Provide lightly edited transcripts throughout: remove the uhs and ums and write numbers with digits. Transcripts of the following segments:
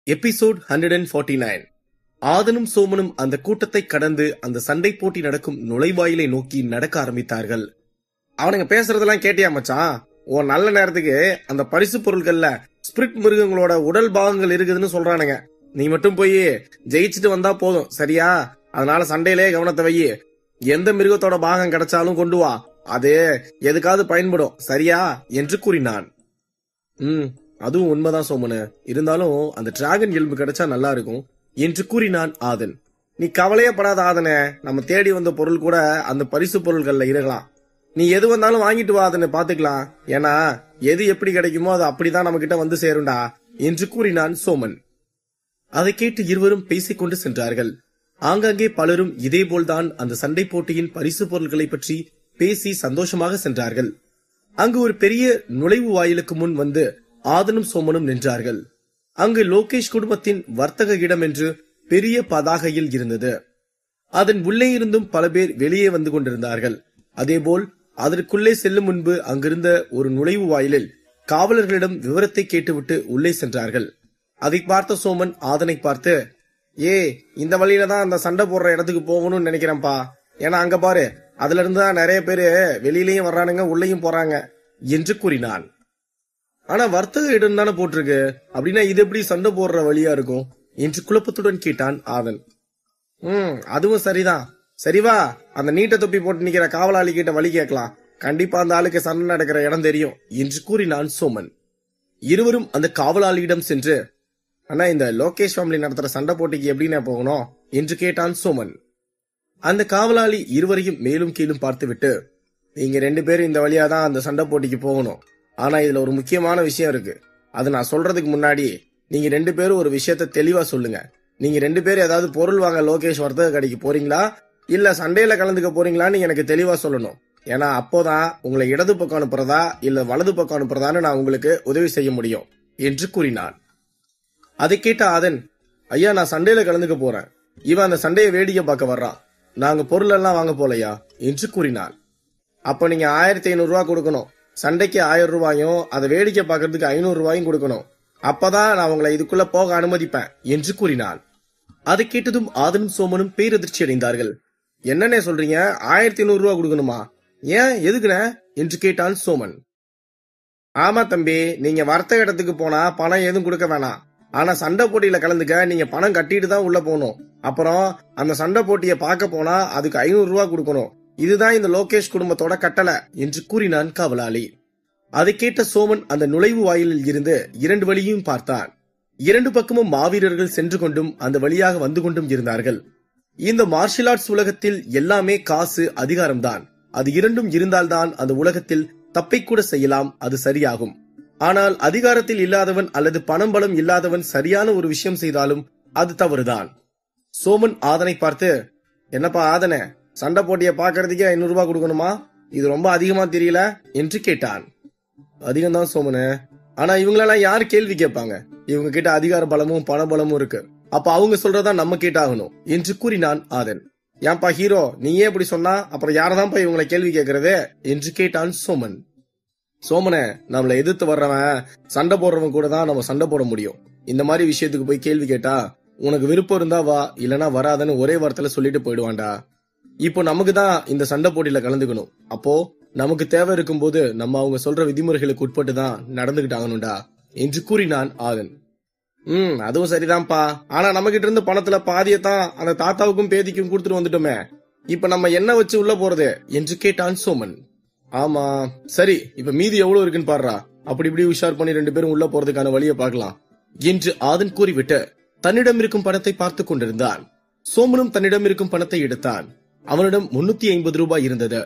Episode 149. ஆதனும் சோமனும் அந்த கூட்டத்தை கடந்து அந்த சண்டை போட்டி நடக்கும் நுழைவாயிலை நோக்கி நடக்க ஆரம்பித்தார்கள். அவனுங்க பேசுறதெல்லாம் கேட்டியா மச்சான்? ஓ நல்ல நேரத்துக்கு அந்த பரிசு பொருட்கள்ல ஸ்பிரிட் மிருகங்களோட உடல் பாகங்கள் இருக்குதுன்னு சொல்றானுங்க. நீ மட்டும் போய் ஜெயிச்சுட்டு வந்தா போதும், சரியா? அதனால சண்டையிலே கவனத்தை வை. எந்த மிருகத்தோட பாகம் கிடைச்சாலும் கொண்டு வா, அது எதுக்காவது பயன்படும், சரியா என்று கூறினான். அதுவும் உண்மைதான் சோமனு, இருந்தாலும் அந்த டிராகன் எலும்பு கிடைச்சா நல்லா இருக்கும் என்று கூறினான் ஆதன். நீ கவலையே படாத ஆதனே, நம்ம தேடி வந்த பொருள் கூட அந்த பரிசு பொருள்கள்ல இருக்கலாம். நீ எது வந்தாலும் வாங்கிட்டு வா, அதனை பாத்துக்கலாம். ஏன்னா எது எப்படி கிடைக்குமோ அது அப்படிதான் நம்ம கிட்ட வந்து சேரும்டா என்று கூறினான் சோமன். அதை கேட்டு இருவரும் பேசிக்கொண்டு சென்றார்கள். ஆங்காங்கே பலரும் இதேபோல்தான் அந்த சண்டை போட்டியின் பரிசு பொருட்களை பற்றி பேசி சந்தோஷமாக சென்றார்கள். அங்கு ஒரு பெரிய நுழைவு வாயிலுக்கு முன் வந்து ஆதனும் சோமனும் நின்றார்கள். அங்கு லோகேஷ் குடும்பத்தின் வர்த்தக இடம் என்று பெரிய பதாகையில் இருந்தது. அதன் உள்ளே இருந்தும் பல பேர் வெளியே வந்து கொண்டிருந்தார்கள். அதேபோல் அதற்குள்ளே செல்லும் முன்பு அங்கிருந்த ஒரு நுழைவு வாயிலில் காவலர்களிடம் விவரத்தை கேட்டுவிட்டு உள்ளே சென்றார்கள். அதை பார்த்த சோமன் ஆதனை பார்த்து, இந்த வழியில தான் அந்த சண்டை போடுற இடத்துக்கு போகணும்னு நினைக்கிறேன்ப்பா. ஏன்னா அங்க பாரு, அதுல இருந்துதான் நிறைய பேரு வெளியிலயும் வர்றானுங்க, உள்ளேயும் போறாங்க என்று கூறினான். ஆனா வர்த்தக இடம் தானே போட்டிருக்கு, அப்படின்னா இது எப்படி சண்டை போடுற வழியா இருக்கும் என்று குழப்பத்துடன் கேட்டான் ஆதன். அதுவும் சரிதான். சரிவா, அந்த நீட்ட தொப்பி போட்டு நிக்கிற காவலாளி கிட்ட வழி கேட்கலாம். கண்டிப்பா அந்த ஆளுக்கு சண்டை நடக்கிற இடம் தெரியும் என்று கூறினான் சோமன். இருவரும் அந்த காவலாளியிடம் சென்று, ஆனா இந்த லோகேஷ் ஃபேமிலி நடத்துற சண்டை போட்டிக்கு எப்படின்னா போகணும் என்று கேட்டான் சோமன். அந்த காவலாளி இருவரையும் மேலும் கீழும் பார்த்துவிட்டு, நீங்க 2 பேரும் இந்த வழியாதான் அந்த சண்டை போட்டிக்கு போகணும். ஆனா இதுல ஒரு முக்கியமான விஷயம் இருக்கு. அது நான் சொல்றதுக்கு முன்னாடி நீங்க 2 பேரும் ஒரு விஷயத்த தெளிவா சொல்லுங்க. நீங்க 2 பேரும் ஏதாவது பொருள் வாங்க லோகேஷ் வர்த்தக கடைக்கு போறீங்களா, இல்ல சண்டையில கலந்துக்க போறீங்களான்னு எனக்கு தெளிவா சொல்லணும். ஏன்னா அப்போதான் உங்களை இடது பக்கம் அனுப்புறதா இல்ல வலது பக்கம் அனுப்புறதான்னு நான் உங்களுக்கு உதவி செய்ய முடியும் என்று கூறினான். அதை கேட்ட ஆதன், ஐயா நான் சண்டையில கலந்துக்க போறேன். இவன் அந்த சண்டையை வேடிக்கை பார்க்க வர்றான். நாங்க பொருள் எல்லாம் வாங்க போலையா என்று கூறினான். அப்ப நீங்க 1500 ரூபாய் கொடுக்கணும். சண்டைக்கு 1000 ரூபாயும் அதை வேடிக்கை பார்க்கறதுக்கு 500 ரூபாயும் கொடுக்கணும். அப்பதான் நான் உங்களை இதுக்குள்ள போக அனுமதிப்பேன் என்று கூறினான். அதை கேட்டதும் ஆதனும் சோமனும் பேரதிர்ச்சி அடைந்தார்கள். என்னன்னே சொல்றீங்க, 1500 ரூபாய் கொடுக்கணுமா? ஏன், எதுக்குன என்று கேட்டான் சோமன். ஆமா தம்பி, நீங்க வர்த்தக இடத்துக்கு போனா பணம் எதுவும் கொடுக்க வேணாம். ஆனா சண்டை போட்டியில கலந்துக்க நீங்க பணம் கட்டிட்டு தான் உள்ள போகணும். அப்புறம் அந்த சண்டை போட்டியை பார்க்க போனா அதுக்கு 500 ரூபாய் கொடுக்கணும். இதுதான் இந்த லோகேஷ் குடும்பத்தோட கட்டளை என்று கூறினான் காவலாளி. அதை கேட்ட சோமன் அந்த நுழைவு வாயிலில் இருந்து 2 வழியையும் பார்த்தான். 2 பக்கமும் மாவீரர்கள் சென்று கொண்டும் அந்த வழியாக வந்து கொண்டும் இருந்தார்கள். இந்த மார்ஷல் ஆர்ட்ஸ் உலகத்தில் எல்லாமே காசு, அதிகாரம்தான். அது இரண்டும் இருந்தால்தான் அந்த உலகத்தில் தப்பை கூட செய்யலாம், அது சரியாகும். ஆனால் அதிகாரத்தில் இல்லாதவன் அல்லது பணம் பலம் இல்லாதவன் சரியான ஒரு விஷயம் செய்தாலும் அது தவறுதான். சோமன் ஆதனை பார்த்து, என்னப்பா ஆதனே, சண்டை போட்டியை பாக்குறதுக்கே 500 ரூபாய் கொடுக்கணுமா? இது ரொம்ப அதிகமா தெரியல என்று கேட்டான். அதிகம்தான் சோமனே, ஆனா இவங்களெல்லாம் யாரு கேள்வி கேட்பாங்க? இவங்க கிட்ட அதிகார பலமும் பண பலமும் இருக்கு. அப்ப அவங்க சொல்றதா நம்ம கேட்டாகணும் என்று கூறினான் ஆதன். ஏன்பா ஹீரோ, நீயே இப்படி சொன்னா அப்புறம் யாரதான் போய் இவங்களை கேள்வி கேட்கறது என்று கேட்டான் சோமன். சோமனே, நம்மளை எதிர்த்து வர்றவன் சண்டை போடுறவன் கூட தான் நம்ம சண்டை போட முடியும். இந்த மாதிரி விஷயத்துக்கு போய் கேள்வி கேட்டா உனக்கு விருப்பம் இருந்தா வா, இல்லனா வராதன்னு ஒரே வார்த்தையில சொல்லிட்டு போயிடுவான்டா. இப்போ நமக்கு தான் இந்த சண்டை போட்டியில கலந்துக்கணும். அப்போ நமக்கு தேவை இருக்கும் போது நம்ம அவங்க சொல்ற விதிமுறைகளுக்கு உட்பட்டு தான் நடந்துகிட்டாகணும்டா என்று கூறினான் ஆதன். அதுவும் சரிதான்ப்பா. ஆனா நம்ம கிட்ட இருந்து பணத்துல பாதியத்தான் அந்த தாத்தாவுக்கும் பேதிக்கும் கொடுத்துட்டு வந்துட்டோமே. இப்ப நம்ம என்ன வச்சு உள்ள போறது என்று கேட்டான் சோமன். ஆமா சரி, இப்ப மீதி எவ்வளவு இருக்குன்னு பாடுறா. அப்படி இப்படி உஷார் பண்ணி 2 பேரும் உள்ள போறதுக்கான வழியை பார்க்கலாம் என்று ஆதன் கூறிவிட்டு தன்னிடம் இருக்கும் பணத்தை பார்த்து கொண்டிருந்தான். சோமனும் தன்னிடம் இருக்கும் பணத்தை எடுத்தான். அவனிடம் 350 ரூபாய் இருந்தது.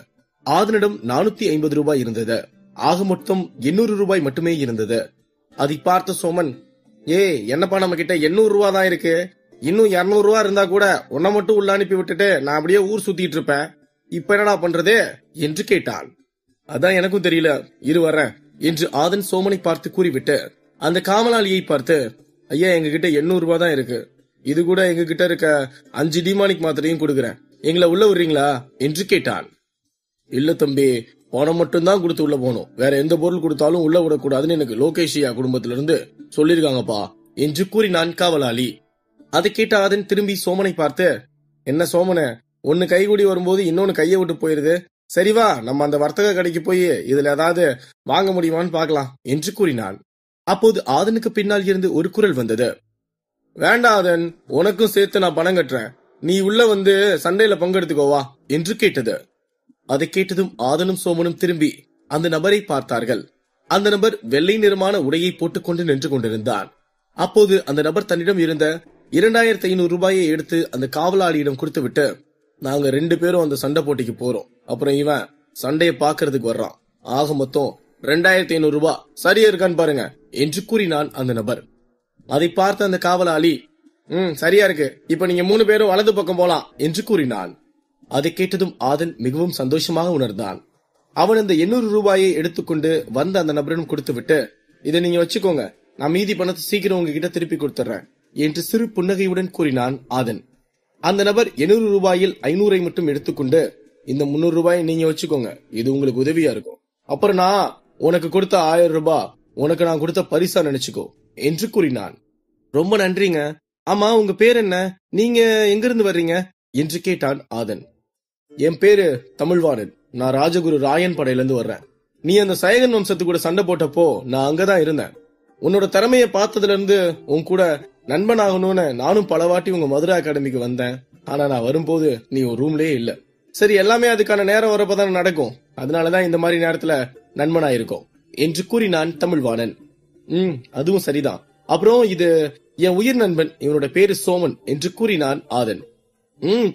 ஆதனிடம் 450 ரூபாய் இருந்தது. ஆக மொத்தம் 800 ரூபாய் மட்டுமே இருந்தது. அதை பார்த்த சோமன், என்னப்பா நம்ம கிட்ட 800 ரூபாய் தான் இருக்கு. இன்னும் 200 ரூபாய் இருந்தா கூட உன்னை மட்டும் உள்ள அனுப்பி விட்டுட்டு நான் அப்படியே ஊர் சுத்திட்டு இருப்பேன். இப்ப என்னடா பண்றது என்று கேட்டான். அதான் எனக்கும் தெரியல, இரு வரேன் என்று ஆதன் சோமனை பார்த்து கூறிவிட்டு அந்த காவலாளியை பார்த்து, ஐயா எங்க கிட்ட 800 ரூபாய் தான் இருக்கு. இது கூட எங்க கிட்ட இருக்க 5 டிமானிக் மாத்திரையும் கொடுக்குறேன், எங்களை உள்ள விடுறீங்களா என்று கேட்டான். இல்ல தம்பி, பணம் மட்டும்தான் கொடுத்து உள்ள போகணும். வேற எந்த பொருள் கொடுத்தாலும் உள்ள விடக்கூடாதுன்னு எனக்கு லோகேஷியா குடும்பத்தில இருந்து சொல்லிருக்காங்கப்பா என்று கூறினான் காவலாளி. அதை கேட்ட ஆதன் திரும்பி சோமனை பார்த்து, என்ன சோமன, ஒன்னு கைகூடி வரும்போது இன்னொன்னு கையை விட்டு போயிருது. சரி வா, நம்ம அந்த வர்த்தக கடைக்கு போய் இதுல ஏதாவது வாங்க முடியுமான்னு பார்க்கலாம் என்று கூறினான். அப்போது ஆதனுக்கு பின்னால் இருந்து ஒரு குரல் வந்தது. வேண்டாம் ஆதன், உனக்கும் சேர்த்து நான் பணம் கட்டுறேன், நீ உள்ள வந்து சண்டையில பங்கெடுத்துக்கோவா என்று கேட்டது. அதை கேட்டதும் ஆதனும் சோமனும் திரும்பி அந்த நபரை பார்த்தார்கள். அந்த நபர் வெள்ளை நிறமான உடையை போட்டுக்கொண்டு நின்று கொண்டிருந்தான். அப்போது அந்த நபர் தன்னிடம் இருந்த 2500 ரூபாயை எடுத்து அந்த காவலாளியிடம் கொடுத்துவிட்டு, நாங்க 2 பேரும் அந்த சண்டை போட்டிக்கு போறோம், அப்புறம் இவன் சண்டைய பாக்குறதுக்கு வர்றான், ஆக மொத்தம் 2500 ரூபாய் சரியா இருக்கான்னு பாருங்க என்று கூறினான் அந்த நபர். அதை பார்த்த அந்த காவலாளி, சரியா இருக்கு, இப்ப நீங்க 3 பேரும் வலது பக்கம் போலாம் என்று கூறினான். அதை கேட்டதும் ஆதன் மிகவும் சந்தோஷமாக உணர்ந்தான். அவன் அந்த 800 ரூபாயை எடுத்துக்கொண்டு வந்த அந்த நபரிடம் கொடுத்து விட்டு, இதை நீங்க வச்சுக்கோங்க, நான் மீதி பணத்தை சீக்கிரம் உங்ககிட்ட திருப்பி கொடுத்துறேன் என்று சிறு புன்னகையுடன் கூறினான் ஆதன். அந்த நபர் 800 ரூபாயில் 500 மட்டும் எடுத்துக்கொண்டு, இந்த 300 ரூபாயை நீங்க வச்சுக்கோங்க, இது உங்களுக்கு உதவியா இருக்கும், அப்புறம் நான் உனக்கு கொடுத்த 1000 ரூபாய் உனக்கு நான் கொடுத்த பரிசா நினைச்சுக்கோ என்று கூறினான். ரொம்ப நன்றிங்க, ஆமா உங்க பேர் என்ன, நீங்க எங்க இருந்து வர்றீங்க என்று கேட்டான் ஆதன். என் பேரு தமிழ்வாணன், நான் ராஜகுரு ராயன் படையில இருந்து வர்றேன். நீ அந்த சயகன் வம்சத்து கூட சண்டை போட்டப்போ நான் அங்கதான் இருந்தேன். உன்னோட திறமைய பார்த்ததுல இருந்து உன் கூட நண்பனாகணும்னு நானும் பல வாட்டி உங்க மதுரை அகாடமிக்கு வந்தேன். ஆனா நான் வரும்போது நீ ஒரு ரூம்லயே இல்ல. சரி, எல்லாமே அதுக்கான நேரம் வரப்பதான் நடக்கும், அதனாலதான் இந்த மாதிரி நேரத்துல நண்பனா இருக்கும் என்று கூறினான் தமிழ்வாணன். அதுவும் சரிதான், அப்புறம் இது என் உயிர் நண்பன், இவனோட பேரு சோமன் என்று கூறினான் ஆதன்.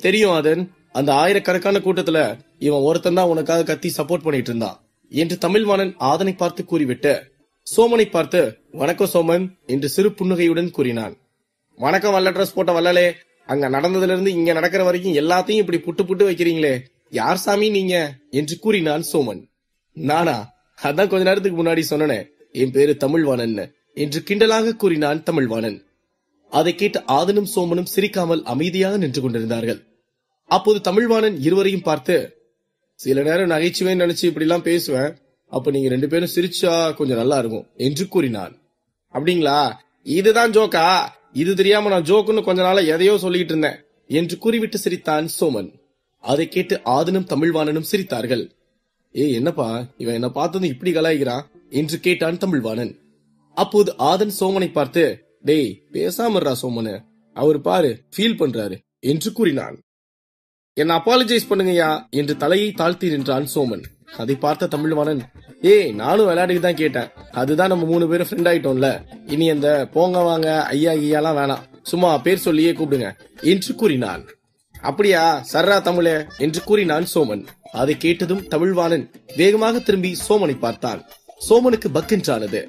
தெரியும் ஆதன், அந்த ஆயிரக்கணக்கான கூட்டத்துல இவன் ஒருத்தன் தான் உனக்காக கத்தி சப்போர்ட் பண்ணிட்டு இருந்தான் என்று தமிழ்வாணன் ஆதனை பார்த்து கூறிவிட்டு சோமனை பார்த்து, வணக்கம் சோமன் என்று சிறு புன்னகையுடன் கூறினான். வணக்கம் வல்ல ட்ரெஸ் போட்ட வல்லலே, அங்க நடந்ததுல இருந்து இங்க நடக்கிற வரைக்கும் எல்லாத்தையும் இப்படி புட்டு புட்டு வைக்கிறீங்களே, யார் சாமி நீங்க என்று கூறினான் சோமன். நானா, அதான் கொஞ்ச நேரத்துக்கு முன்னாடி சொன்னேன், என் பேரு தமிழ்வாணன் என்று கிண்டலாக கூறினான் தமிழ்வாணன். அதை கேட்டு ஆதனும் சோமனும் சிரிக்காமல் அமைதியாக நின்று கொண்டிருந்தார்கள். அப்போது தமிழ்வாணன் இருவரையும் பார்த்து, சில நேரம் நகைச்சுவை நினைச்சு இப்படி எல்லாம் பேசுவேன், அப்ப நீங்க 2 பேரும் சிரிச்சா கொஞ்சம் நல்லா இருக்கும் என்று கூறினான். அப்படிங்களா, இதுதான் ஜோக்கா, இது தெரியாம நான் ஜோக்குன்னு கொஞ்ச நாள எதையோ சொல்லிட்டு இருந்தேன் என்று கூறிவிட்டு சிரித்தான் சோமன். அதை கேட்டு ஆதனும் தமிழ்வாணனும் சிரித்தார்கள். என்னப்பா இவன் என்ன பார்த்ததும் இப்படி கலாய்க்கிறான் என்று கேட்டான் தமிழ்வாணன். அப்போது ஆதன் சோமனை பார்த்து, டேய் பேசாம இருடா சோமனு, அவர் பாரு ஃபீல் பண்றாரு என்று கூறினான். என்ன அப்பாலஜைஸ் பண்ணுங்கயா என்று தலையை தாழ்த்தி நின்றான் சோமன். அதை பார்த்த தமிழ்வாணன், நானும் விளையாடிட்டு தான் கேட்டேன், அதுதான் நம்ம 3 பேரும் ஃப்ரெண்ட் ஆயிட்டோம்ல, இனி அந்த போங்க வாங்க ஐயா ஐயாலாம் வேணாம், சும்மா பேர் சொல்லியே கூப்பிடுங்க என்று கூறினான். அப்படியா, சர்ரா தமிழே என்று கூறினான் சோமன். அதை கேட்டதும் தமிழ்வாணன் வேகமாக திரும்பி சோமனை பார்த்தான். சோமனுக்கு பக்கென்றானது.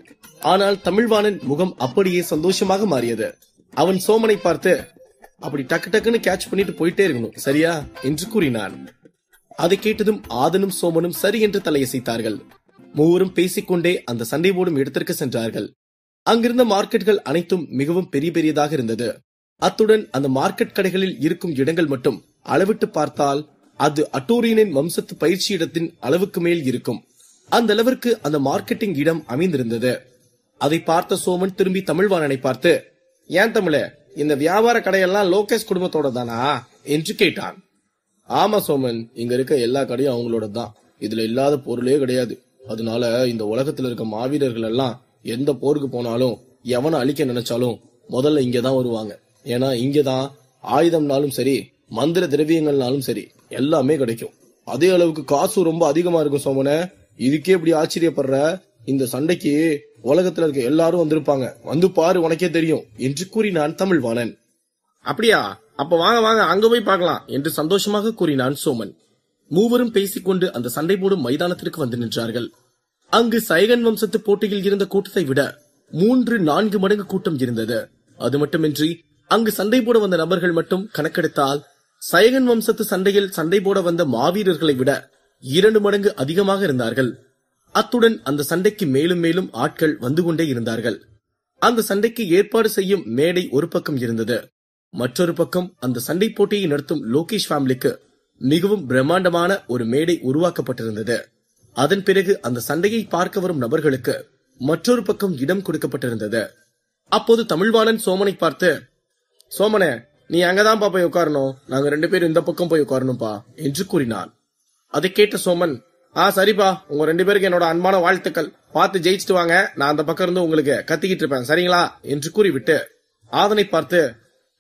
ஆனால் தமிழ்வாணன் முகம் அப்படியே சந்தோஷமாக மாறியது. அவன் சோமனை பார்த்து, அப்படி டக்கு டக்குன்னு கேட்ச் பண்ணிட்டு போயிட்டே இருக்கணும் சரியா என்று கூறினான். அதை கேட்டதும் ஆதனும் சோமனும் சரி என்று தலையசைத்தார்கள். மூவரும் பேசிக்கொண்டே அந்த சண்டை போடும் இடத்திற்கு சென்றார்கள். அங்கிருந்த மார்க்கெட்கள் அனைத்தும் மிகவும் பெரிய பெரியதாக இருந்தது. அத்துடன் அந்த மார்க்கெட் கடைகளில் இருக்கும் இடங்கள் மட்டும் அளவிட்டு பார்த்தால் அது அட்டோரியனின் வம்சத்து பயிற்சி இடத்தின் அளவுக்கு மேல் இருக்கும். அந்த அளவிற்கு அந்த மார்க்கெட்டிங் இடம் அமைந்திருந்தது. அதை பார்த்த சோமன் திரும்பி தமிழ்வாணனை பார்த்து, ஏன் தமிழ, இந்த வியாபார கடையெல்லாம் லோகேஷ் குடும்பத்தோட தானா என்று கேட்டான். ஆமா சோமன், இங்க இருக்க எல்லா கடையும் அவங்களோட தான், இதுல இல்லாத பொருளே கிடையாது. அதனால இந்த உலகத்துல இருக்க மாவீரர்கள் எல்லாம் எந்த போருக்கு போனாலும் எவனை அழிக்க நினைச்சாலும் முதல்ல இங்கதான் வருவாங்க. ஏன்னா இங்கதான் ஆயுதம்னாலும் சரி, மந்திர திரவியங்கள்னாலும் சரி எல்லாமே கிடைக்கும். அதே அளவுக்கு காசு ரொம்ப அதிகமா இருக்கும் சோமன. இதுக்கே இப்படி ஆச்சரியப்படுற, இந்த சண்டைக்கு உலகத்துல இருக்க எல்லாரும் வந்திருப்பாங்க, வந்து பாரு உனக்கே தெரியும் என்று கூறினான் தமிழ்வாணன். அப்படியா, அப்ப வாங்க வாங்க அங்க போய் பார்க்கலாம் என்று சந்தோஷமாக கூறினான் சோமன். மூவரும் பேசிக்கொண்டு அந்த சண்டை போடும் மைதானத்திற்கு வந்து நின்றார்கள். அங்கு சைகன் வம்சத்து போட்டியில் இருந்த கூட்டத்தை விட 3-4 மடங்கு கூட்டம் இருந்தது. அது மட்டுமின்றி அங்கு சண்டை போட வந்த நபர்கள் மட்டும் கணக்கெடுத்தால் சைகன் வம்சத்து சண்டையில் சண்டை போட வந்த மாவீரர்களை விட 2 மடங்கு அதிகமாக இருந்தார்கள். அத்துடன் அந்த சண்டைக்கு மேலும் மேலும் ஆட்கள் வந்து கொண்டே இருந்தார்கள். அந்த சண்டைக்கு ஏற்பாடு செய்யும் மேடை ஒரு பக்கம் இருந்தது. மற்றொரு பக்கம் அந்த சண்டை போட்டியை நடத்தும் லோகேஷ் ஃபேமிலிக்கு மிகவும் பிரம்மாண்டமான ஒரு மேடை உருவாக்கப்பட்டிருந்தது. அதன் பிறகு அந்த சண்டையை பார்க்க வரும் நபர்களுக்கு மற்றொரு பக்கம் இடம் கொடுக்கப்பட்டிருந்தது. அப்போது தமிழ்வாணன் சோமனை பார்த்து, சோமனே, நீ அங்கதான்ப்பா போய் உட்காரணும், நாங்க 2 பேரும் இந்த பக்கம் போய் உட்காரணும்பா என்று கூறினான். அதை கேட்ட சோமன், சரிப்பா, உங்க 2 பேருக்கு என்னோட அன்பான வாழ்த்துக்கள், பார்த்து ஜெயிச்சுட்டு வாங்க, நான் அந்த பக்கம் இருந்து உங்களுக்கு கத்திக்கிட்டு இருப்பேன், சரிங்களா என்று கூறிவிட்டு ஆதனை பார்த்து,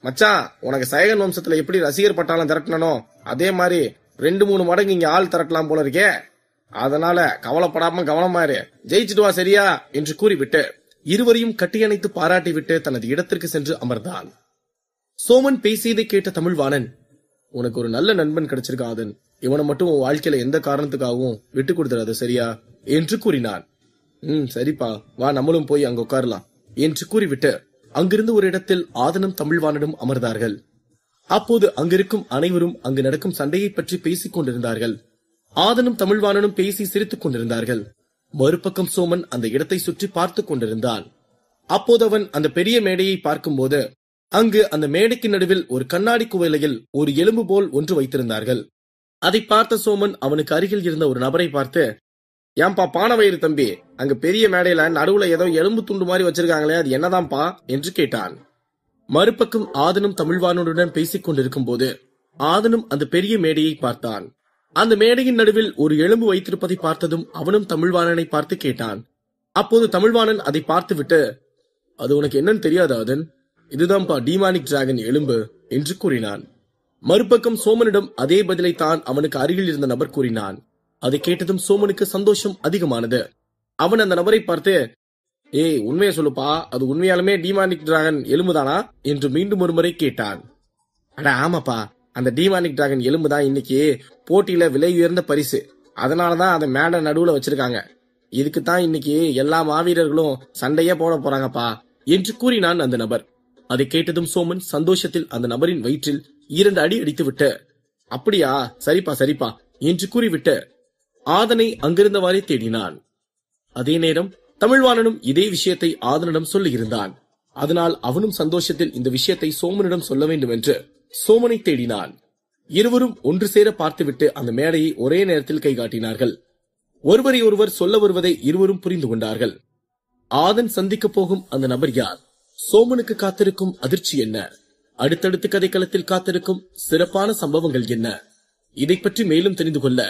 மச்சான், உனக்கு சயகன் வம்சத்துல எப்படி ரசிகர் பட்டாளம் திரட்டனோ அதே மாதிரி 2-3 மடங்கு இங்க ஆள் திரட்டலாம் போல இருக்கே, அதனால கவலைப்படாம கவனமா இரு, ஜெயிச்சுட்டு வா, சரியா என்று கூறிவிட்டு இருவரையும் கட்டியணைத்து பாராட்டிவிட்டு தனது இடத்திற்கு சென்று அமர்ந்தான். சோமன் பேசியதை கேட்ட தமிழ்வாணன், உனக்கு ஒரு நல்ல நண்பன் கிடைச்சிருக்கான் ஆதன், இவனை மட்டும் உன் வாழ்க்கையில எந்த காரணத்துக்காகவும் விட்டு கொடுத்துறாது, சரியா என்று கூறினான். சரிப்பா, வா, நம்மளும் போய் அங்க உட்காரலாம் என்று கூறிவிட்டு அங்கிருந்து ஒரு இடத்தில் ஆதனும் தமிழ்வாணனும் அமர்ந்தார்கள். அப்போது அங்கிருக்கும் அனைவரும் அங்கு நடக்கும் சண்டையை பற்றி பேசிக் கொண்டிருந்தார்கள். ஆதனும் தமிழ்வாணனும் பேசி சிரித்துக் கொண்டிருந்தார்கள். மறுபக்கம் சோமன் அந்த இடத்தை சுற்றி பார்த்து கொண்டிருந்தான். அப்போது அவன் அந்த பெரிய மேடையை பார்க்கும்போது அங்கு அந்த மேடைக்கு நடுவில் ஒரு கண்ணாடி குவளையில் ஒரு எலும்பு போல் ஒன்று வைத்திருந்தார்கள். அதை பார்த்த சோமன் அவனுக்கு அருகில் இருந்த ஒரு நபரை பார்த்து, ஏன்பா பானவயிறு தம்பி, அங்க பெரிய மேடையில நடுவுல ஏதோ எலும்பு துண்டு மாதிரி வச்சிருக்காங்களே, அது என்னதான்ப்பா என்று கேட்டான். மறுபக்கம் ஆதனும் தமிழ்வாணனுடன் பேசிக் கொண்டிருக்கும் போது ஆதனும் அந்த பெரிய மேடையை பார்த்தான். அந்த மேடையின் நடுவில் ஒரு எலும்பு வைத்திருப்பதை பார்த்ததும் அவனும் தமிழ்வாணனை பார்த்து கேட்டான். அப்போது தமிழ்வாணன் அதை பார்த்துவிட்டு, அது உனக்கு என்னன்னு தெரியாது ஆதன், இதுதான்ப்பா டீமானிக் டிராகன் எலும்பு என்று கூறினான். மறுபக்கம் சோமனிடம் அதே பதிலை தான் அவனுக்கு அருகில் இருந்த நபர் கூறினான். அதை கேட்டதும் சோமனுக்கு சந்தோஷம் அதிகமானது. அவன் அந்த நபரை பார்த்து, உண்மையை சொல்லுப்பா, அது உண்மையாலுமே டீமானிக் டிராகன் எலும்புதானா என்று மீண்டும் ஒருமுறை கேட்டான். அட ஆமாப்பா, அந்த டீமானிக் டிராகன் எலும்பு தான் இன்னைக்கு போட்டியில விலை உயர்ந்த பரிசு, அதனாலதான் அதை மேடை நடுவுல வச்சிருக்காங்க, இதுக்குத்தான் இன்னைக்கு எல்லா மாவீரர்களும் சண்டையே போட போறாங்கப்பா என்று கூறினான் அந்த நபர். அதை கேட்டதும் சோமன் சந்தோஷத்தில் அந்த நபரின் வயிற்றில் 2 அடி அடித்துவிட்டு, அப்படியா, சரிப்பா சரிப்பா என்று கூறிவிட்டு ஆதனை அங்கிருந்தவாறே தேடினான். அதே நேரம் தமிழ்வாணனும் இதே விஷயத்தை ஆதனிடம் சொல்லியிருந்தான். அதனால் அவனும் சந்தோஷத்தில் இந்த விஷயத்தை சோமனிடம் சொல்ல வேண்டும் என்று சோமனை தேடினான். இருவரும் ஒன்று சேர பார்த்துவிட்டு அந்த மேடையை ஒரே நேரத்தில் கை காட்டினார்கள். ஒருவரை ஒருவர் சொல்ல வருவதை இருவரும் புரிந்து கொண்டார்கள். ஆதன் சந்திக்க போகும் அந்த நபர் யார்? சோமனுக்கு காத்திருக்கும் அதிர்ச்சி என்ன? அடுத்தடுத்து கதைக்களத்தில் காத்திருக்கும் சிறப்பான சம்பவங்கள் என்ன? இதை பற்றி மேலும் தெரிந்து கொள்ள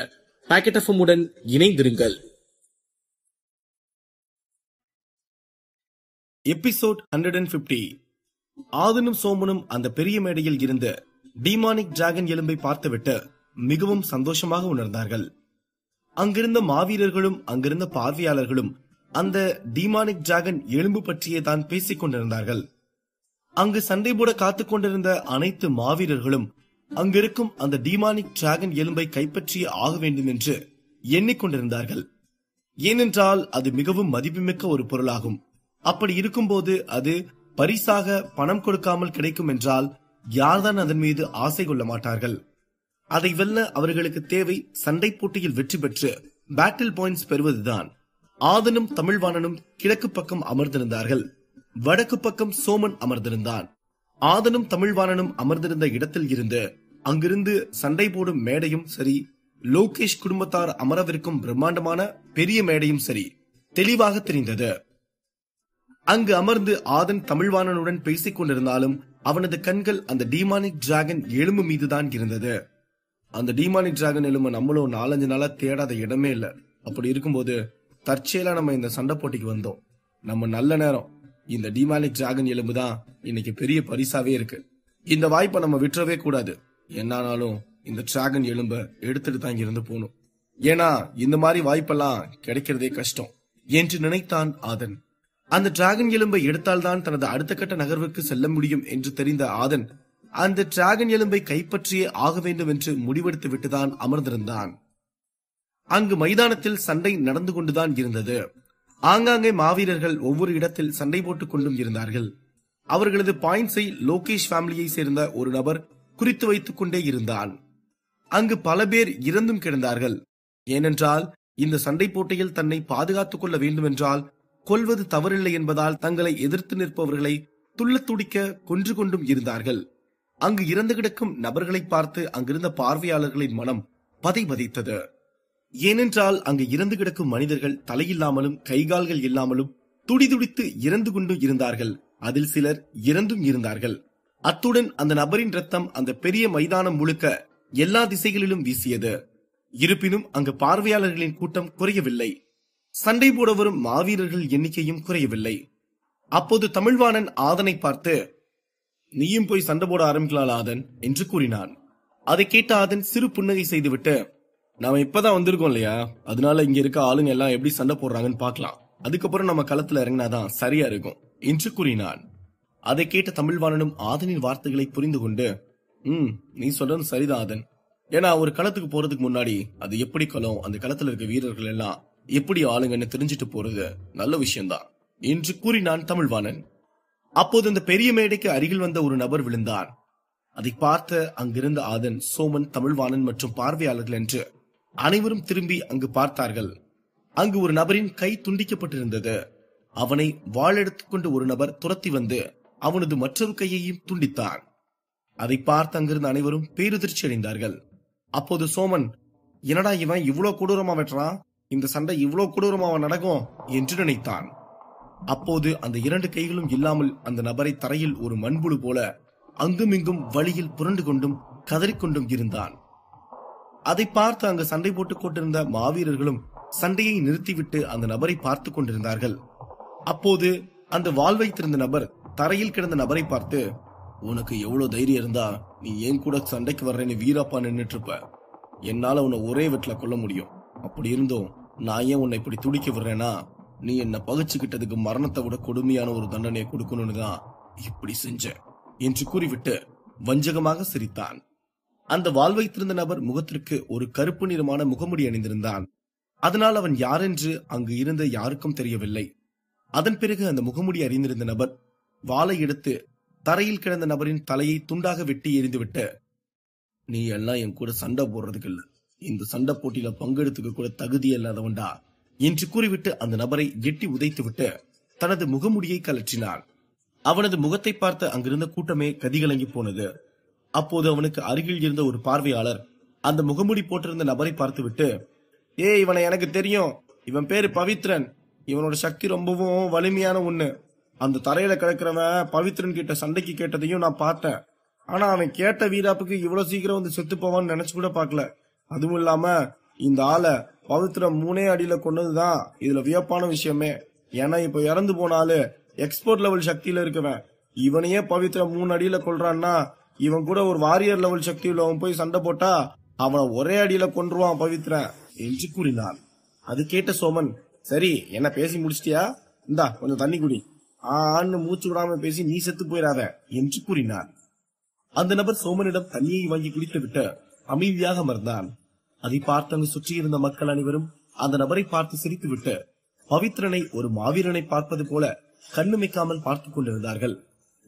பாக்கெட் எஃப்எம் உடன் இணைந்திருங்கள். எபிசோட் 150. ஆதனும் சோமனும் அந்த பெரிய மேடையில் இருந்து டீமானிக் டிராகன் எலும்பை பார்த்துவிட்டு மிகவும் சந்தோஷமாக உணர்ந்தார்கள். அங்கிருந்த மாவீரர்களும் அங்கிருந்த பார்வையாளர்களும் அந்த டீமானிக் டிராகன் எலும்பு பற்றியே தான் பேசிக் கொண்டிருந்தார்கள். அங்கு சண்டை போட காத்துக் கொண்டிருந்த அனைத்து மாவீரர்களும் அங்கிருக்கும் அந்த டீமானிக் டிராகன் எலும்பை கைப்பற்றியே ஆக வேண்டும் என்று எண்ணிக்கொண்டிருந்தார்கள். ஏனென்றால் அது மிகவும் மதிப்புமிக்க ஒரு பொருளாகும். அப்படி இருக்கும்போது அது பரிசாக பணம் கொடுக்காமல் கிடைக்கும் என்றால் யார்தான் அதன் மீது ஆசை கொள்ள மாட்டார்கள்? அதை வெல்ல அவர்களுக்கு தேவை சண்டை போட்டியில் வெற்றி பெற்று பேட்டில் பாயிண்ட்ஸ் பெறுவதுதான். ஆதனும் தமிழ்வாணனும் கிழக்கு பக்கம் அமர்ந்திருந்தார்கள். வடக்கு பக்கம் சோமன் அமர்ந்திருந்தான். ஆதனும் தமிழ்வாணனும் அமர்ந்திருந்த இடத்தில் இருந்து அங்கிருந்து சண்டை போடும் மேடையும் சரி, லோகேஷ் குடும்பத்தார் அமரவிருக்கும் பிரம்மாண்டமான பெரிய மேடையும் சரி தெளிவாக தெரிந்தது. அங்கு அமர்ந்து ஆதன் தமிழ்வாணனுடன் பேசிக் கொண்டிருந்தாலும் அவனது கண்கள் அந்த டீமானிக் டிராகன் எலும்பு மீதுதான் இருந்தது. அந்த டீமானிக் டிராகன் எலும்பு நம்மளும் 4-5 நாளா தேடாத இடமே இல்ல. அப்படி இருக்கும்போது தற்செயலா நம்ம இந்த சண்டை போட்டிக்கு வந்தோம். நம்ம நல்ல நேரம். இந்த டீமானிக் டிராகன் எலும்பு தான் இன்னைக்கு பெரிய பரிசாவே இருக்கு. இந்த வாய்ப்பை நம்ம விட்டுறவே கூடாது. என்னானாலும் இந்த டிராகன் எலும்பை எடுத்துட்டு தான் இருந்து போகணும். ஏன்னா இந்த மாதிரி வாய்ப்பெல்லாம் கிடைக்கிறதே கஷ்டம் என்று நினைத்தான் ஆதன். அந்த டிராகன் எலும்பை எடுத்தால்தான் தனது அடுத்த கட்ட நகர்வுக்கு செல்ல முடியும் என்று தெரிந்த ஆதன் அந்த டிராகன் எலும்பை கைப்பற்றியே ஆக வேண்டும் என்று முடிவெடுத்து விட்டுதான் அமர்ந்திருந்தான். அங்கு மைதானத்தில் சண்டை நடந்து கொண்டுதான் இருந்தது. ஆங்காங்கே மாவீரர்கள் ஒவ்வொரு இடத்தில் சண்டை போட்டுக் கொண்டும் இருந்தார்கள். அவர்களது பாயிண்ட்ஸை லோகேஷ் ஃபேமிலியை சேர்ந்த ஒரு நபர் குறித்து வைத்துக் கொண்டே இருந்தான். அங்கு பல பேர் இறந்தும் கிடந்தார்கள். ஏனென்றால் இந்த சண்டை போட்டியில் தன்னை பாதுகாத்துக் கொள்ள வேண்டும் என்றால் கொல்வது தவறில்லை என்பதால் தங்களை எதிர்த்து நிற்பவர்களை துள்ள துடிக்க கொன்று கொண்டும் இருந்தார்கள். அங்கு இறந்து கிடக்கும் நபர்களை பார்த்து அங்கிருந்த பார்வையாளர்களின் மனம் பதைபதைத்தது. ஏனென்றால் அங்கு இறந்து கிடக்கும் மனிதர்கள் தலையில்லாமலும் கைகால்கள் இல்லாமலும் துடிதுடித்து இறந்து கொண்டு இருந்தார்கள். அதில் சிலர் இறந்தும் இருந்தார்கள். அத்துடன் அந்த நபரின் ரத்தம் அந்த பெரிய மைதானம் முழுக்க எல்லா திசைகளிலும் வீசியது. இருப்பினும் அங்கு பார்வையாளர்களின் கூட்டம் குறையவில்லை. சண்டை போட வரும் மாவீரர்கள் எண்ணிக்கையும் குறையவில்லை. அப்போது தமிழ்வாணன் ஆதனை பார்த்து, நீயும் போய் சண்டை போட ஆரம்பிக்கலாம் ஆதன் என்று கூறினான். அதை கேட்ட ஆதன் சிறு புன்னகை செய்துவிட்டு, நாம இப்பதான் வந்திருக்கோம் இல்லையா, அதனால இங்க இருக்க ஆளுங்க எல்லாம் எப்படி சண்டை போடுறாங்கன்னு பாக்கலாம், அதுக்கப்புறம் நம்ம களத்துல இறங்கினாதான் சரியா இருக்கும் என்று கூறினான். அதை கேட்ட தமிழ்வாணனும் ஆதனின் வார்த்தைகளை புரிந்து கொண்டு, நீ சொல்றது சரிதான் ஆதன். ஏன்னா ஒரு களத்துக்கு போறதுக்கு முன்னாடி அது எப்படி களம், அந்த களத்துல இருக்க வீரர்கள் எல்லாம் எப்படி ஆளுங்கன்னு தெரிஞ்சுட்டு போறது நல்ல விஷயம்தான் என்று கூறினான் தமிழ்வாணன். அப்போது அந்த பெரிய மேடைக்கு அருகில் வந்த ஒரு நபர் விழுந்தான். அதை பார்த்த அங்கிருந்த ஆதன், சோமன், தமிழ்வாணன் மற்றும் பார்வையாளர்கள் என்று அனைவரும் திரும்பி அங்கு பார்த்தார்கள். அங்கு ஒரு நபரின் கை துண்டிக்கப்பட்டிருந்தது. அவனை வாளெடுத்துக்கொண்டு ஒரு நபர் துரத்தி வந்து அவனது மற்றொரு கையையும் துண்டித்தான். அதை பார்த்து அங்கிருந்த அனைவரும் பேருதிர்ச்சி அடைந்தார்கள். அப்போது சோமன், என்னடா இவன் இவ்வளவு கொடூரமா வெட்டுறான், இந்த சண்டை இவ்வளவு கொடூரமாவா நடக்கும் என்று நினைத்தான். அப்போது அந்த 2 கைகளும் இல்லாமல் அந்த நபரை தரையில் ஒரு மண்புழு போல அங்குமிங்கும் வழியில் புரண்டு கொண்டும் கதறிக்கொண்டும் இருந்தான். அதை பார்த்து அங்கு சண்டை போட்டுக் கொண்டிருந்த மாவீரர்களும் சண்டையை நிறுத்திவிட்டு அந்த நபரை பார்த்து கொண்டிருந்தார்கள். அப்போது அந்த வாள் வைத்திருந்த நபர் தரையில் கிடந்த நபரை பார்த்து, உனக்கு எவ்வளவு தைரியம் இருந்தா நீ ஏன் கூட சண்டைக்கு வர்றேன்னு வீராப்பா நின்னுட்டு இருப்ப, என்னால உன்னை ஒரே வெட்டில கொல்ல முடியும், அப்படி இருந்தோம் நான் ஏன் உன்னை இப்படி துடிக்க விடுறேன்னா, நீ என்ன பகிச்சுக்கிட்டதுக்கு மரணத்தை விட கொடுமையான ஒரு தண்டனையை கொடுக்கணும்னு தான் இப்படி செஞ்ச என்று கூறிவிட்டு வஞ்சகமாக சிரித்தான். அந்த வாள் வைத்திருந்த நபர் முகத்திற்கு ஒரு கருப்பு நிறமான முகமுடி அணிந்திருந்தான். அதனால் அவன் யாரென்று அங்கு இருந்த யாருக்கும் தெரியவில்லை. அதன் பிறகு அந்த முகமுடி அறிந்திருந்த நபர் வாளை எடுத்து தரையில் கிடந்த நபரின் தலையை துண்டாக வெட்டி எறிந்துவிட்டு, நீ எல்லாம் என் கூட சண்டை போடுறதுக்கு இல்ல, இந்த சண்டை போட்டியில பங்கெடுத்துக்க கூட தகுதி இல்லாதவன்டா என்று கூறிவிட்டு அந்த நபரை எட்டி உதைத்துவிட்டு தனது முகமுடியை கலற்றினான். அவனது முகத்தை பார்த்த அங்கிருந்த கூட்டமே கதிகலங்கி போனது. அப்போது அவனுக்கு அருகில் இருந்த ஒரு பார்வையாளர் அந்த முகமுடி போட்டிருந்த நபரை பார்த்துவிட்டு, இவனை எனக்கு தெரியும், இவன் பேரு பவித்ரன், இவனோட சக்தி ரொம்பவும் வலிமையான ஒண்ணு, அந்த தரையில கிடக்கிறவன் பவித்ரன் கிட்ட சண்டைக்கு கேட்டதையும் நான் பார்த்தேன், ஆனா அவன் கேட்ட வீராப்புக்கு இவ்வளவு சீக்கிரம் வந்து செத்து போவான்னு நினைச்சு கூட பாக்கல, அதுவும் இல்லாம இந்த ஆளை பவித்ரன் 3 அடியில கொண்டதுதான் இதுல வியப்பான விஷயமே, ஏன்னா இப்ப இறந்து போனாலு எக்ஸ்போர்ட் லெவல் சக்தியில இருக்கவன் இவனையே பவித்ரன் 3 அடியில கொள்றான்னா, இவன் கூட ஒரு வாரியர் லெவல் சக்தி உள்ளவன் போய் சண்டை போட்டா அவனை ஒரே அடியில கொன்றுவான் பவித்ரன் என்று கூறினான். அது கேட்ட சோமன், சரி என்ன பேசி முடிச்சிட்டியா, இந்தா கொஞ்சம் தண்ணி குடி, ஆன்னு மூச்சு விடாம பேசி நீ செத்து போயிடாத என்று கூறினான். அந்த நபர் சோமனிடம் தண்ணியை வாங்கி குடித்து விட்டு அமைதியாக அமர்ந்தான். அதை பார்த்து அங்கு சுற்றியிருந்த மக்கள் அனைவரும் அந்த நபரை பார்த்து சிரித்துவிட்டு பவித்ரனை ஒரு மாவீரனை பார்ப்பது போல கண்ணுமைக்காமல் பார்த்துக் கொண்டிருந்தார்கள்.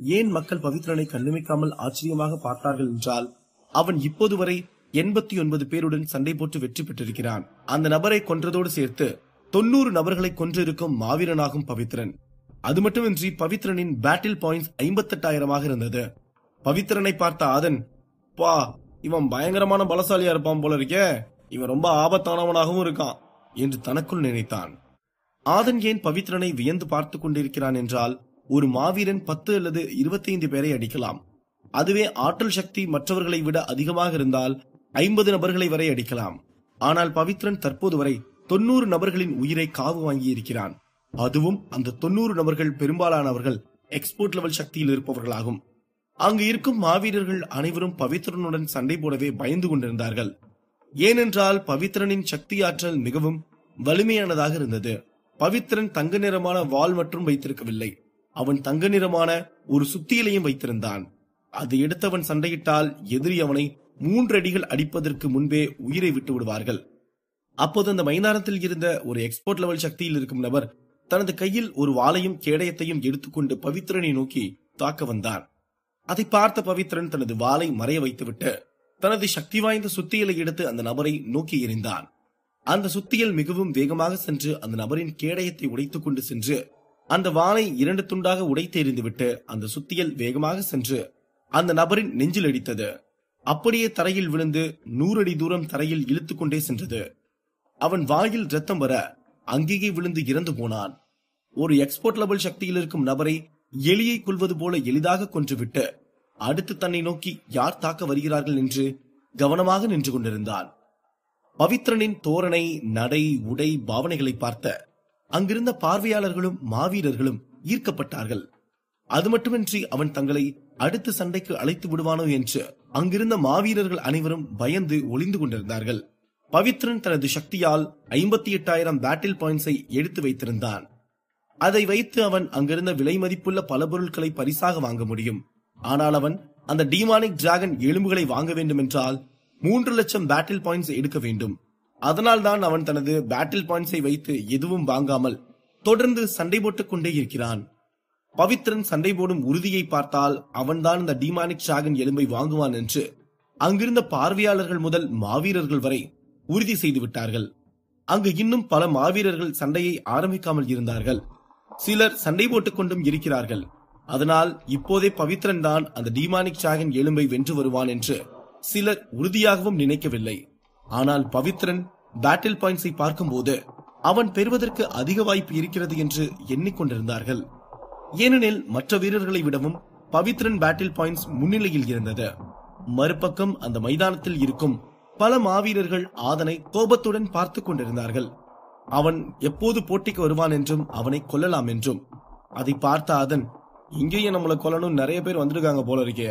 ஏன் மக்கள் பவித்ரனை கண்ணுமைக்காமல் ஆச்சரியமாக பார்த்தார்கள் என்றால், அவன் இப்போது வரை 89 பேருடன் சண்டை போட்டு வெற்றி பெற்றிருக்கிறான். அந்த நபரை கொன்றதோடு சேர்த்து 90 நபர்களை கொன்றிருக்கும் மாவீரனாகும் பவித்ரன். அது மட்டுமின்றி பவித்ரனின் பேட்டில் பாயிண்ட்ஸ் 58,000 இருந்தது. பவித்ரனை பார்த்த ஆதன், பா இவன் பயங்கரமான பலசாலியா இருப்பான் போல இருக்கே, இவன் ரொம்ப ஆபத்தானவனாகவும் இருக்கான் என்று தனக்குள் நினைத்தான். ஆதன் ஏன் பவித்ரனை வியந்து பார்த்து கொண்டிருக்கிறான் என்றால், ஒரு மாவீரன் 10 அல்லது 25 பேரை அடிக்கலாம். அதுவே ஆற்றல் சக்தி மற்றவர்களை விட அதிகமாக இருந்தால் 50 நபர்களை வரை அடிக்கலாம். ஆனால் பவித்ரன் தற்போது வரை 90 நபர்களின் உயிரை காவு வாங்கி இருக்கிறான். அதுவும் அந்த 90 நபர்கள் பெரும்பாலானவர்கள் எக்ஸ்போர்ட் லெவல் சக்தியில் இருப்பவர்களாகும். அங்கு இருக்கும் மாவீரர்கள் அனைவரும் பவித்ரனுடன் சண்டை போடவே பயந்து கொண்டிருந்தார்கள். ஏனென்றால் பவித்ரனின் சக்தி ஆற்றல் மிகவும் வலிமையானதாக இருந்தது. பவித்ரன் தங்க நிறமான வாள் மற்றும் வைத்திருக்கவில்லை, அவன் தங்க நிறமான ஒரு சுத்தியலையும் வைத்திருந்தான். அதை எடுத்தவன் சண்டையிட்டால் எதிரி அவனை 3 அடிகள் அடிப்பதற்கு முன்பே உயிரை விட்டு விடுவார்கள். அப்போது அந்த மைதானத்தில் இருந்த ஒரு எக்ஸ்போர்ட் லெவல் சக்தியில் இருக்கும் நபர் தனது கையில் ஒரு வாளையும் கேடயத்தையும் எடுத்துக்கொண்டு பவித்ரனை நோக்கி தாக்க வந்தான். அதை பார்த்த பவித்ரன் தனது வாளை மறைய வைத்துவிட்டு தனது சக்தி வாய்ந்த சுத்தியலை எடுத்து அந்த நபரை நோக்கி எறிந்தான். அந்த சுத்தியல் மிகவும் வேகமாக சென்று அந்த நபரின் கேடயத்தை உடைத்துக் கொண்டு சென்று அந்த வாளை 2 துண்டாக உடைத்து எறிந்துவிட்டு அந்த சுத்தியல் வேகமாக சென்று அந்த நபரின் நெஞ்சில் அடித்தது. அப்படியே தரையில் விழுந்து 100 அடி தூரம் தரையில் இழுத்துக் கொண்டே சென்றது. அவன் வாயில் ரத்தம் வர அங்கேயே விழுந்து இறந்து போனான். ஒரு எக்ஸ்போர்ட் லெவல் சக்தியில் இருக்கும் நபரை எலியை கொல்வது போல எளிதாக கொன்றுவிட்டு அடுத்து தன்னை நோக்கி யார் தாக்க வருகிறார்கள் என்று கவனமாக நின்று கொண்டிருந்தான். பவித்ரனின் தோரணை, நடை, உடை, பாவனைகளை பார்த்த அங்கிருந்த பார்வையாளர்களும் மாவீரர்களும் ஈர்க்கப்பட்டார்கள். அது மட்டுமின்றி அவன் தங்களை அடுத்த சண்டைக்கு அழைத்து விடுவானோ என்று அங்கிருந்த மாவீரர்கள் அனைவரும் பயந்து ஒளிந்து கொண்டிருந்தார்கள். பவித்ரன் தனது சக்தியால் 58,000 பேட்டில் பாயிண்ட்ஸை எடுத்து வைத்திருந்தான். அதை வைத்து அவன் அங்கிருந்த விலை மதிப்புள்ள பல பொருட்களை பரிசாக வாங்க முடியும். ஆனால் அவன் அந்த டீமானிக் டிராகன் எலும்புகளை வாங்க வேண்டும் என்றால் 3 லட்சம் பேட்டில் பாயிண்ட்ஸ் எடுக்க வேண்டும். அதனால் தான் அவன் தனது பேட்டில் பாயிண்ட்ஸை வைத்து எதுவும் வாங்காமல் தொடர்ந்து சண்டை போட்டுக் கொண்டே இருக்கிறான். பவித்ரன் சண்டை போடும் உறுதியை பார்த்தால் அவன்தான் இந்த டீமானிக் டிராகன் எலும்பை வாங்குவான் என்று அங்கிருந்த பார்வையாளர்கள் முதல் மாவீரர்கள் வரை உறுதி செய்து விட்டார்கள். அங்கு இன்னும் பல மாவீரர்கள் சண்டையை ஆரம்பிக்காமல் இருந்தார்கள். சிலர் சண்டை போட்டுக் கொண்டும் இருக்கிறார்கள். அதனால் இப்போதே பவித்ரன் தான் அந்த டீமானிக் டிராகன் எலும்பை வென்று வருவான் என்று சிலர் உறுதியாகவும் நினைக்கவில்லை. ஆனால் பவித்ரன் பேட்டில் பாயிண்ட்ஸை பார்க்கும்போது அவன் பெறுவதற்கு அதிக வாய்ப்பு இருக்கிறது என்று எண்ணிக்கொண்டிருந்தார்கள். ஏனெனில் மற்ற வீரர்களை விடவும் பவித்ரன் பேட்டில் பாயிண்ட்ஸ் முன்னிலையில் இருந்தது. மறுபக்கம் அந்த மைதானத்தில் இருக்கும் பல மாவீரர்கள் ஆதனை கோபத்துடன் பார்த்து கொண்டிருந்தார்கள். அவன் எப்போது போட்டிக்கு வருவான் என்றும் அவனை கொல்லலாம் என்றும். அதை பார்த்த ஆதன், இங்கேயே நம்மளை கொல்லணும் நிறைய பேர் வந்திருக்காங்க போல இருக்கே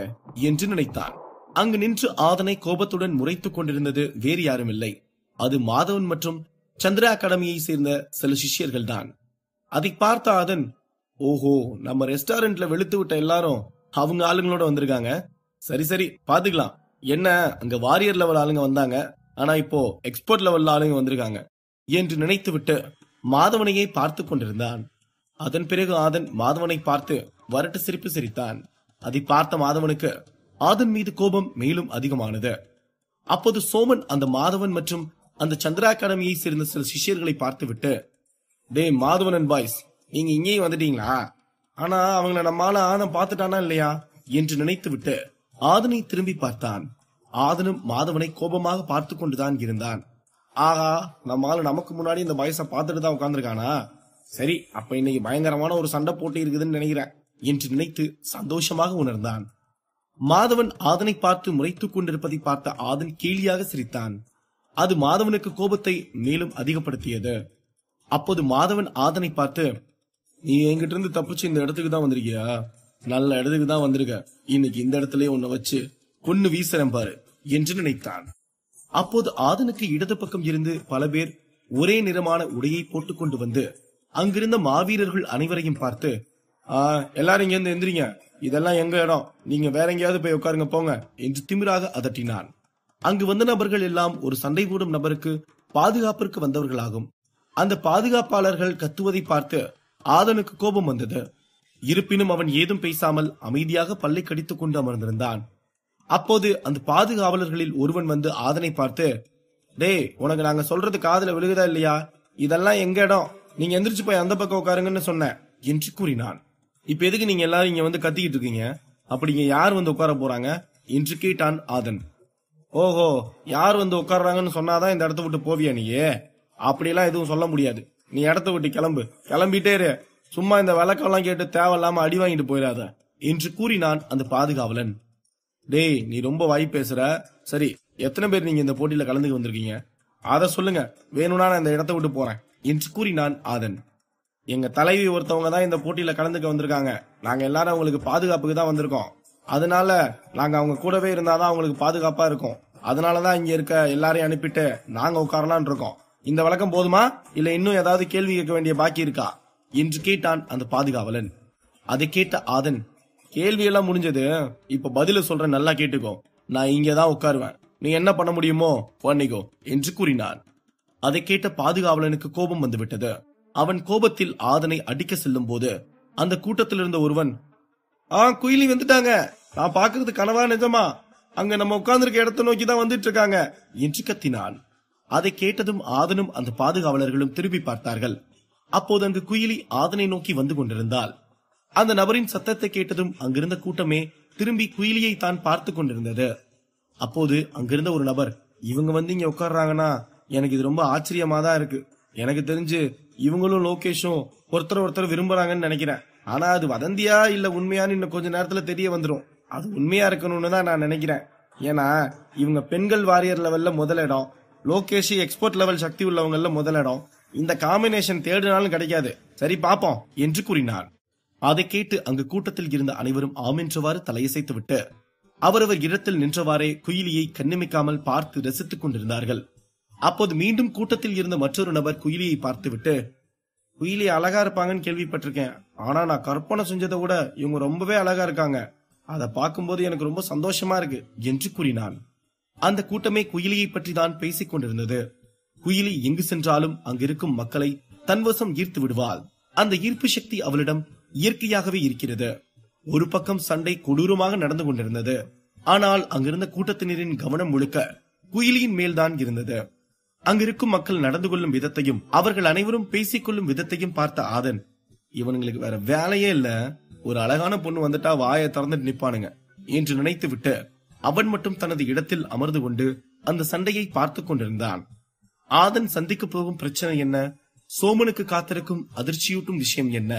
என்று நினைத்தான். அங்கு நின்று ஆதனை கோபத்துடன் முறைத்துக் கொண்டிருந்தது வேறு யாரும் இல்லை, அது மாதவன் மற்றும் சந்திரா அகாடமியை சேர்ந்த சில சிஷ்யர்கள் தான். அதை பார்த்த ஆதன், ஓஹோ, நம்ம ரெஸ்டாரண்ட்ல வெளுத்து விட்ட எல்லாரும் அவங்க ஆளுங்களோட வந்திருக்காங்க. சரி சரி பாத்துக்கலாம். என்ன, அங்க வாரியர் லெவல் ஆளுங்க வந்தாங்க, ஆனா இப்போ எக்ஸ்பர்ட் லெவல் ஆளுங்க வந்திருக்காங்க என்று நினைத்துவிட்டு மாதவனையே பார்த்து கொண்டிருந்தான். அதன் பிறகு ஆதன் மாதவனை பார்த்து வரட்டு சிரிப்பு சிரித்தான். அதை பார்த்த மாதவனுக்கு ஆதன் மீது கோபம் மேலும் அதிகமானது. அப்போது சோமன் அந்த மாதவன் மற்றும் அந்த சந்திரா அகாடமியை சேர்ந்த சில சிஷ்யர்களை பார்த்து விட்டு, டே மாதவன் அண்ட் பாய்ஸ், நீங்க இங்கேயும் வந்துட்டீங்களா? ஆனா அவங்கள நம்மால ஆதன் பார்த்துட்டானா இல்லையா என்று நினைத்து விட்டு ஆதனை திரும்பி பார்த்தான். ஆதனும் மாதவனை கோபமாக பார்த்து கொண்டுதான் இருந்தான். ஆகா, நம்மால நமக்கு முன்னாடி இந்த பாய்ஸ பார்த்துட்டு தான் உட்கார்ந்துருக்கானா? சரி, அப்ப இன்னைக்கு பயங்கரமான ஒரு சண்டை போட்டி இருக்குதுன்னு நினைக்கிறேன் என்று நினைத்து சந்தோஷமாக உணர்ந்தான். மாதவன் ஆதனை பார்த்து முறைத்துக் கொண்டிருப்பதை பார்த்த ஆதன் கேலியாக சிரித்தான். அது மாதவனுக்கு கோபத்தை மேலும் அதிகப்படுத்தியது. அப்போது மாதவன் ஆதனை பார்த்து, நீ என்கிட்ட இருந்து தப்பிச்சு இந்த இடத்துக்கு தான் வந்திருக்கியா? நல்ல இடத்துக்கு தான் வந்திருக்க. இன்னைக்கு இந்த இடத்துல உன்னை வச்சு கொன்னு வீசுறேன் பாரு என்று நினைத்தான். அப்போது ஆதனுக்கு இடது பக்கம் இருந்து பல பேர் ஒரே நிறமான உடையை போட்டுக் கொண்டு வந்து அங்கிருந்த மாவீரர்கள் அனைவரையும் பார்த்து, எல்லாரும் இங்க இருந்து எந்திரிங்க, இதெல்லாம் எங்க இடம், நீங்க வேற எங்கேயாவது போய் உட்காருங்க போங்க என்று திமிராக அதட்டினான். அங்கு வந்த நபர்கள் எல்லாம் ஒரு சண்டை போடும் நபருக்கு பாதுகாப்பிற்கு வந்தவர்களாகும். அந்த பாதுகாப்பாளர்கள் கத்துவதை பார்த்து ஆதனுக்கு கோபம் வந்தது. இருப்பினும் அவன் ஏதும் பேசாமல் அமைதியாக பல்லை கடித்துக் கொண்டு அமர்ந்திருந்தான். அப்போது அந்த பாதுகாவலர்களில் ஒருவன் வந்து ஆதனை பார்த்து, டேய், உனக்கு நாங்க சொல்றது காதுல விழுகுதா இல்லையா? இதெல்லாம் எங்க இடம், நீங்க எந்திரிச்சு போய் அந்த பக்கம் உட்காருங்கன்னு சொன்ன என்று கூறினான். இப்ப எதுக்கு நீங்க எல்லாரும் இங்க வந்து கத்திக்கிட்டு இருக்கீங்க? அப்படி இங்க யார் வந்து உட்கார போறாங்க என்று கேட்டான் ஆதன். ஓஹோ, யார் வந்து உட்கார்றாங்கன்னு சொன்னாதான் இந்த இடத்த விட்டு போவியா நீயே? அப்படியெல்லாம் எதுவும் சொல்ல முடியாது, நீ இடத்த விட்டு கிளம்பு, கிளம்பிட்டே இரு, சும்மா இந்த விளக்கெல்லாம் கேட்டு தேவையில்லாம அடி வாங்கிட்டு போயிடாத என்று கூறினான் அந்த பாதுகாவலன். டேய், நீ ரொம்ப வாய் பேசுற. சரி, எத்தனை பேர் நீங்க இந்த போட்டியில கலந்துக்கு வந்திருக்கீங்க? அத சொல்லுங்க, வேணும்னா நான் இந்த இடத்த விட்டு போறேன் என்று கூறினான் ஆதன். எங்க தலைவி ஒருத்தவங்க தான் இந்த போட்டியில கலந்துக்க வந்திருக்காங்க. நாங்க எல்லாரும் அவங்களுக்கு பாதுகாப்புக்கு தான் வந்திருக்கோம். அதனால நாங்க அவங்க கூடவே இருந்தாதான் அவங்களுக்கு பாதுகாப்பா இருக்கும். அதனாலதான் இங்க இருக்க எல்லாரையும் அனுப்பிட்டு நாங்க உட்காரலான் இருக்கோம். இந்த விளக்கம் போதுமா, இல்ல இன்னும் ஏதாவது கேள்வி கேட்க வேண்டிய பாக்கி இருக்கா என்று கேட்டான் அந்த பாதுகாவலன். அதை கேட்ட ஆதன், கேள்வி எல்லாம் முடிஞ்சது, இப்ப பதில சொல்ற, நல்லா கேட்டுக்கோ. நான் இங்கதான் உட்காருவேன், நீ என்ன பண்ண முடியுமோ பண்ணிக்கோ என்று கூறினான். அதை கேட்ட பாதுகாவலனுக்கு கோபம் வந்துவிட்டது. அவன் கோபத்தில் ஆதனை அடிக்க செல்லும் போது அந்த கூட்டத்தில் இருந்த ஒருவன், குயிலி வந்துட்டாங்க, நான் பாக்குறது கனவா நிஜமா? அங்க நம்ம உட்கார்ந்திருக்க இடத்தை நோக்கிதான் வந்துட்டு இருக்காங்க என்று கத்தினான். அதை கேட்டதும் ஆதனும் அந்த பாதுகாவலர்களும் திரும்பி பார்த்தார்கள். அப்போது அங்கு குயிலி ஆதனை நோக்கி வந்து கொண்டிருந்தாள். அந்த நபரின் சத்தத்தை கேட்டதும் அங்கிருந்த கூட்டமே திரும்பி குயிலியை தான் பார்த்து கொண்டிருந்தது. அப்போது அங்கிருந்த ஒரு நபர், இவங்க வந்து இங்க உட்கார்றாங்கன்னா எனக்கு இது ரொம்ப ஆச்சரியமா தான் இருக்கு. எனக்கு தெரிஞ்சு இவங்களும் லோகேஷும் ஒருத்தர் விரும்புறாங்கன்னு நினைக்கிறேன். ஆனா அது வதந்தியா இல்ல உண்மையான்னு இன்னும் கொஞ்ச நேரத்துல தெரிய வந்துரும். அது உண்மையா இருக்கணும்னு தான் நான் நினைக்கிறேன். ஏன்னா இவங்க பெண்கள் வாரியர் லெவல்ல முதலிடம், லோகேஷ் எக்ஸ்போர்ட் லெவல் சக்தி உள்ளவங்கல்ல முதலிடம். இந்த காம்பினேஷன் தேடினாலும் கிடைக்காது. சரி பாப்போம் என்று கூறினார். அதை கேட்டு அங்கு கூட்டத்தில் இருந்த அனைவரும் ஆமென்றவாறு தலையசைத்து விட்டு அவரவர் இடத்தில் நின்றவாறே குயிலியை கண்ணிமைக்காமல் பார்த்து ரசித்துக் கொண்டிருந்தார்கள். அப்போது மீண்டும் கூட்டத்தில் இருந்த மற்றொரு நபர் குயிலியை பார்த்துவிட்டு, குயிலி அழகா இருப்பாங்கன்னு கேள்விப்பட்டிருக்கேன். ஆனா நான் கற்பனை செஞ்சதை விட இவங்க ரொம்பவே அழகா இருக்காங்க. அதை பார்க்கும்போது எனக்கு ரொம்ப சந்தோஷமா இருக்கு என்று கூறினான். அந்த கூட்டமே குயிலியை பற்றி தான் பேசிக் கொண்டிருந்தது. குயிலி எங்கு சென்றாலும் அங்கிருக்கும் மக்களை தன்வசம் ஈர்த்து விடுவாள். அந்த ஈர்ப்பு சக்தி அவளிடம் இயற்கையாகவே இருக்கிறது. ஒரு பக்கம் சண்டை கொடூரமாக நடந்து கொண்டிருந்தது. ஆனால் அங்கிருந்த கூட்டத்தினரின் கவனம் முழுக்க குயிலியின் மேல்தான் இருந்தது. அங்கிருக்கும் மக்கள் நடந்து கொள்ளும் விதத்தையும் அவர்கள் அனைவரும் பேசிக் கொள்ளும் விதத்தையும் பார்த்த ஆதன், இவனுங்களுக்கு வேற வேலையே இல்ல, ஒரு அழகான பொண்ணு வந்துட்டா வாயை திறந்துட்டு நிப்பானுங்க என்று நினைத்து விட்டு அவன் மட்டும் தனது இடத்தில் அமர்ந்து கொண்டு அந்த சண்டையை பார்த்து கொண்டிருந்தான். ஆதன் சந்திக்க போகும் பிரச்சனை என்ன, சோமனுக்கு காத்திருக்கும் அதிர்ச்சியூட்டும் விஷயம் என்ன,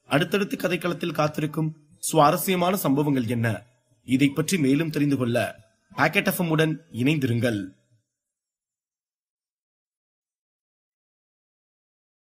அடுத்தடுத்து கதைக்களத்தில் காத்திருக்கும் சுவாரஸ்யமான சம்பவங்கள் என்ன, இதை பற்றி மேலும் தெரிந்து கொள்ள பாக்கெட் எஃப்எம் உடன் இணைந்திருங்கள்.